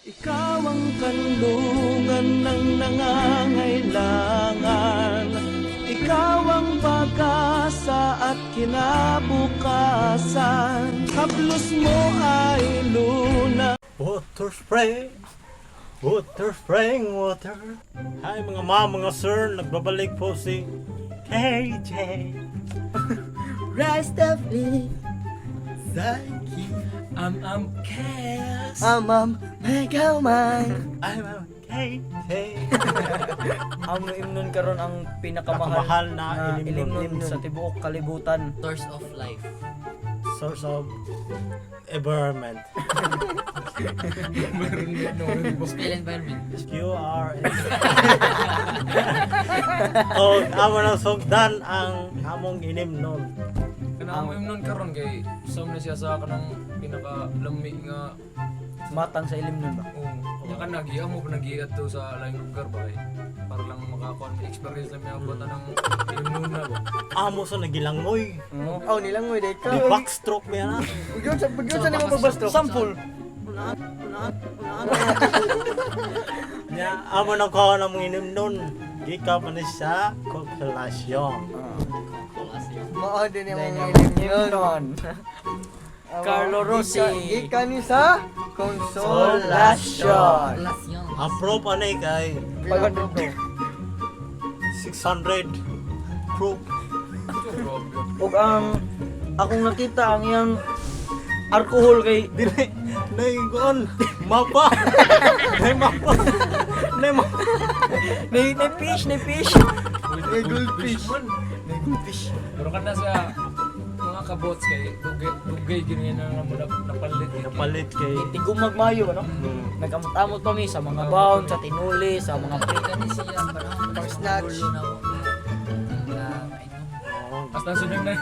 Ikaw ang kanlungan ng nangangailangan. Ikaw ang pag-asa at kinabukasan. Haplos mo ay luna. Water spray, water spraying water. Hi mga mga sir, nagbabalik po si KJ. Rest of me, Psyche. Chaos. Ikaw man. I'm KJ. Ang imnon karon ang pinakamahal Pinakamahal na ilimnon sa tibuok kalibutan. Source of life. Source of environment. Still environment. QRS. O amo nang sugdan ang among inimnon. Kanang mo nun karon kay som na siya sa kanang pinaka-lami nga Matang sa ilimnon ba? nya kan nagiya mo panagiat to sa laing lugar ba kay para lang makakuha ng experience na may abot ng ilimnon na ba. Amo sa nagilangoy. Oh, nilangoy day ka. Di backstroke mo yan ha. Bugyon sa nimo pagbastro. Sample. Nya amo nang kawa na mong inimnon. Gika pa na siya kokulasyon. Mao din yung ilimnon. Carlo Rossi. Gikan ni sa Consolation. Relasyon. Approve anay kay Pagod to. 600 proof. Ug ang akong nakita ang iyang alcohol kay Dili naigon mapa. Nay mapa. Nay mapa. ni fish. Ni goldfish. Ni goldfish. Pero kana sa mga kabots kay dugay gini na mo napalit. Napalit kay Tigumag mayo ano? Nagkamot-amot pa mi sa mga bound, sa tinuli, sa mga Kani siya parang snatch. na mo. Basta sunod na.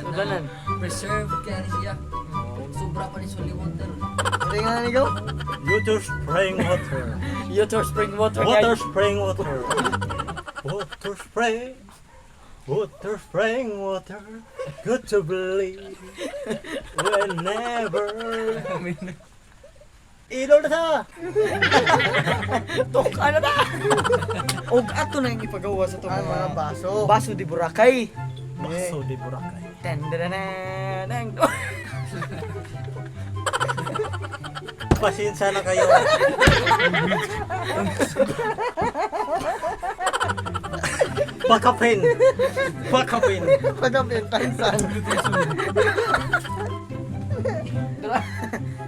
Sudanan. Preserve kani siya. Sobra pa ni Soli water. Ano nga nigaw? water spraying water. Water spring water. Water spraying water. Water spray. Water spraying water. Good to believe. Whenever. Idol na ta. Tok ano na? Og ato na yung ipagawa sa itong mga baso. Baso di Boracay. Baso di Boracay. Tenderanan. Pasensya na kayo. Pakapin. Pakapin. Pagkapentansan.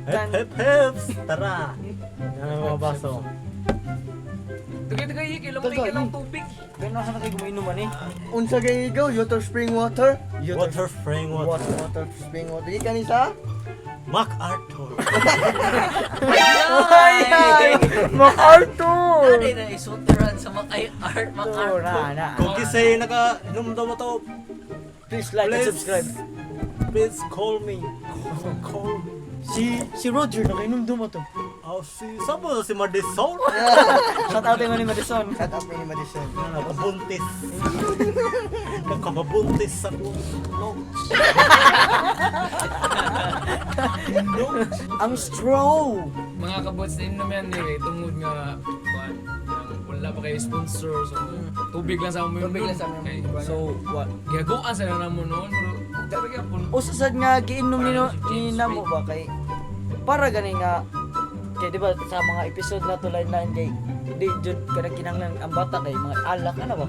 Hep hep hep. Tara. Yan ang mga baso. Dugay-dugay kilomig ng tubig. Gano'n sa natin guminuman eh. Unsa kay ikaw? Water spring water? Water spraying water. Water spring water. Di kanisa? MacArthur. Ay! MacArthur! Nani na isuteran sa makay art makar. Na. Kung kisay naka-inom daw mo to, Please like and Please. subscribe. please call me. Call me. Si Roger nakainom mo to. Sabo si Madison. Shout out mo ni Madison. Shout out ni Madison. Nakabuntis. Nakabuntis sa no. Ang straw. Mga kabots din naman eh tungod nga kuan wala pa kay sponsor so tubig lang sa amin. Tubig lang sa amin. Okay. So, what? Giyaguan sa na mo noon pero talaga pun Usasad nga giinom ni namo ba kay para gani nga kay di ba sa mga episode na tulad na kay di jud kada kinahanglan ang bata kay mga alak ano ba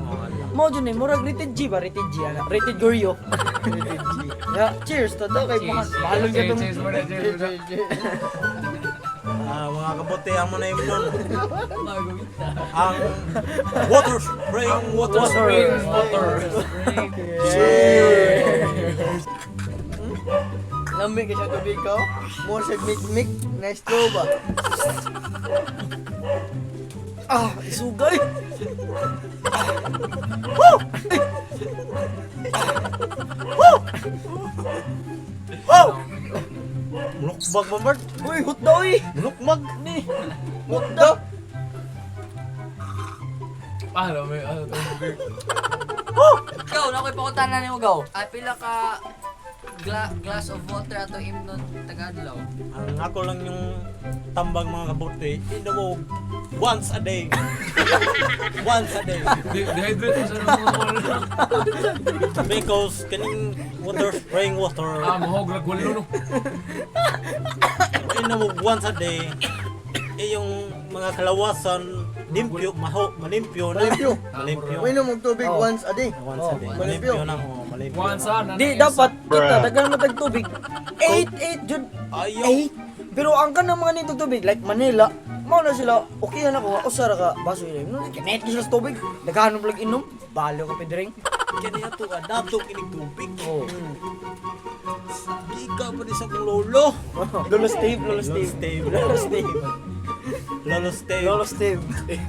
mo jud ni murag rated G ba rated G ana rated Goryo rated G ya cheers to kay mga balon ka tong cheers mo na, cheers mo na. Mga kabote amo na imnon. Ang water spraying water. Spraying water. cheers lamig siya tubig ko mo sa mik na straw ba isugay Mulukbag ba Bert? uy hot daw Mulukbag. ni hot daw Alam mo ano to. Ikaw na ko'y pakutanan nimo gaw. Ay pila ka glass of water ato imnon tagadlaw. Ang ako lang yung tambang mga kabuti, inom once a day. Once a day. Dehydrate mo sa mga Because kaning water, spring water, mahog ragwalo no. inom once a day. Yung mga kalawasan, limpyo, malimpyo na. Malimpyo. Malimpyo. Uminom og tubig Oh. once a day. Once a day. malimpyo. Malimpyo na. Malimpyo. Once na. Di dapat kita daghan mo tag tubig. 8 jud. Ayaw. 8. Pero ang kanang mga nitong tubig like Manila, mao na sila okay na ko usara ka baso inom. No, kinait ko sila sa tubig. Daghan mo lang inom. Balo ka pidring. Kaya to ka, dato kinig tubig. Oh. Di ka pa rin sa kong lolo. Lolo Steve, Lolo Steve. Steve. Lolo Steve. Lolo Steve. Lolo Steve.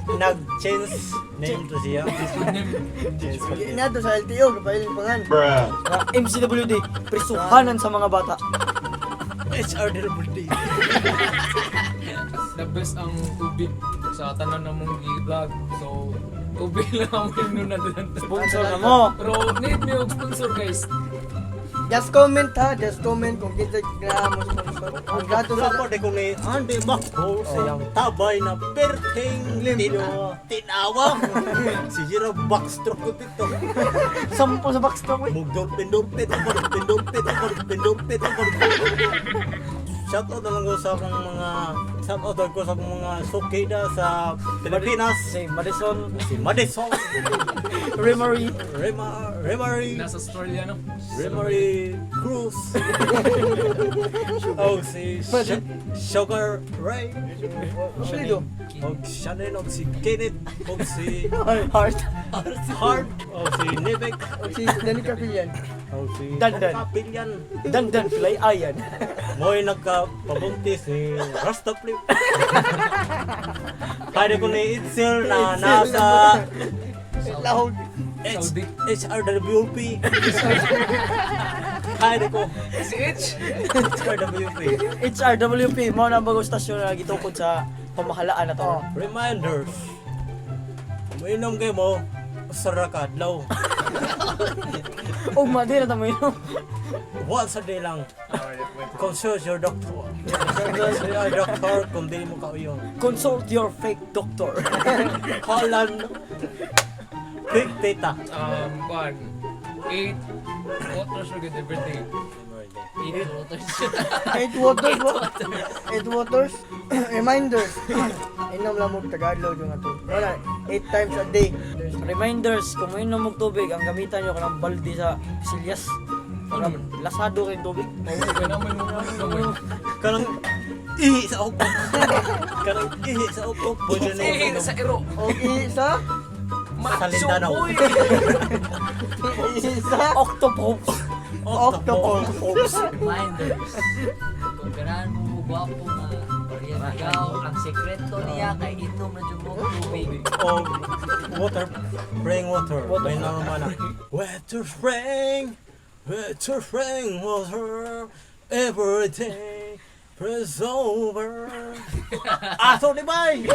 Nag-change name to siya. Change Hindi name. na to sa LTO kapailin pangan. Na MCWD, prisuhanan sa mga bata. HRWD. The best ang tubig sa tanan na mong i-vlog. So, tubig lang ang inom na doon. Sponsor na mo. Pero need me og sponsor guys. Just comment ha, just comment kung kita na mo sponsor. Ang gato sa Dapat ko ni Andy Mako sa iyang tabay na perting tinawang. Si Jira backstroke ko dito. Sampo sa backstroke. Mugdor-pindor-pit. Shoutout na lang ko sa akong mga shoutout ko sa akong mga sukida sa Pilipinas. Si Madison, Si Madison, Remory, Remary, Nasa Australia no. Remary Cruz. O si Sugar Ray. Sino? O Shannon, o si Kenneth, o si Heart, Hart, o si Nivek, Si Danny Capillan. o si Dandan. Kapilyan. Dandan, Fly Ayan. Mo'y nagkapabuntis ni Rasta Flip. Pwede ko ni Itzel na nasa Lahog. Saudi. HRWP. Pwede ko Si H. HRWP. HRWP, mo na bagong stasyon na gitukod sa pamahalaan na to. Reminders. Mainom kayo mo, usara ka adlaw. Oh, madi na tamo yun. Once a day lang. Consult your doctor. Consult your doctor kung di mo kauyong. Consult your fake doctor. Holland. Big Tita. 8 waters are good every day. 8 waters. 8 waters ba? 8 waters. Reminders. Inom lang mo Tagalog yung ato. Wala, 8 times a day. Reminders, kung may inom mong tubig, ang gamitan nyo kanang balde sa silyas. Para lasado kayong tubig. Kaya naman mo naman. Kanang ihi sa ukok. Kanang ihi sa ukok. Pwede na Eh, yung sa iro. O isa. Sa Lindanaw. boy. Isa. Octopus. Octopus. Reminders. Kung ganahan mo gwapo nga bariyagaw, ang sekreto niya kay inom na dyan mo tubig. O water. Bring water. May naman na. Water spring. Water spring water. Every day. Press over. Aso ni Bay!